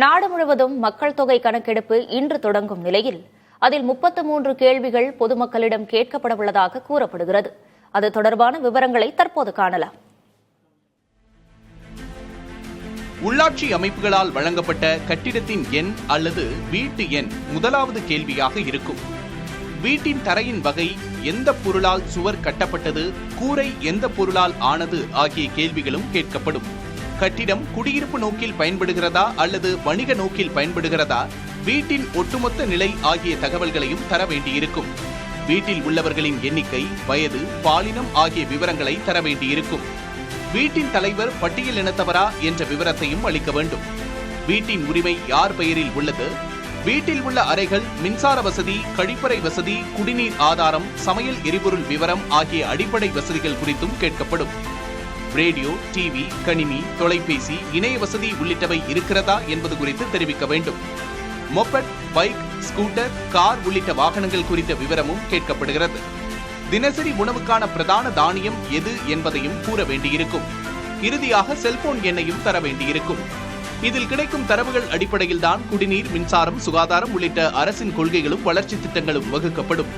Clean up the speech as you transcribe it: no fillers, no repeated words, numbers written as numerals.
நாடு முழுவதும் மக்கள் தொகை கணக்கெடுப்பு இன்று தொடங்கும் நிலையில் அதில் 33 கேள்விகள் பொதுமக்களிடம் கேட்கப்படவுள்ளதாக கூறப்படுகிறது. அது தொடர்பான விவரங்களை தற்போது காணலாம். உள்ளாட்சி அமைப்புகளால் வழங்கப்பட்ட கட்டிடத்தின் எண் அல்லது வீட்டு எண் முதலாவது கேள்வியாக இருக்கும். வீட்டின் தரையின் வகை, எந்த பொருளால் சுவர் கட்டப்பட்டது, கூரை எந்த பொருளால் ஆனது ஆகிய கேள்விகளும் கேட்கப்படும். கட்டிடம் குடியிருப்பு நோக்கில் பயன்படுகிறதா அல்லது வணிக நோக்கில் பயன்படுகிறதா, வீட்டின் ஒட்டுமொத்த நிலை ஆகிய தகவல்களையும் தர வேண்டியிருக்கும். வீட்டில் உள்ளவர்களின் எண்ணிக்கை, வயது, பாலினம் ஆகிய விவரங்களை தர வேண்டியிருக்கும். வீட்டின் தலைவர் பட்டியல் இனத்தவரா என்ற விவரத்தையும் அளிக்க வேண்டும். வீட்டின் உரிமை யார் பெயரில் உள்ளது, வீட்டில் உள்ள அறைகள், மின்சார வசதி, கழிப்பறை வசதி, குடிநீர் ஆதாரம், சமையல் எரிபொருள் விவரம் ஆகிய அடிப்படை வசதிகள் குறித்தும் கேட்கப்படும். ரேடியோ, டிவி, கணினி, தொலைபேசி, இணைய வசதி உள்ளிட்டவை இருக்கிறதா என்பது குறித்து தெரிவிக்க வேண்டும். மொபெட், பைக், ஸ்கூட்டர், கார் உள்ளிட்ட வாகனங்கள் குறித்த விவரமும் கேட்கப்படுகிறது. தினசரி உணவுக்கான பிரதான தானியம் எது என்பதையும் கூற வேண்டியிருக்கும். இறுதியாக செல்போன் எண்ணையும் தர வேண்டியிருக்கும். இதில் கிடைக்கும் தரவுகள் அடிப்படையில்தான் குடிநீர், மின்சாரம், சுகாதாரம் உள்ளிட்ட அரசின் கொள்கைகளும் வளர்ச்சி திட்டங்களும் வகுக்கப்படும்.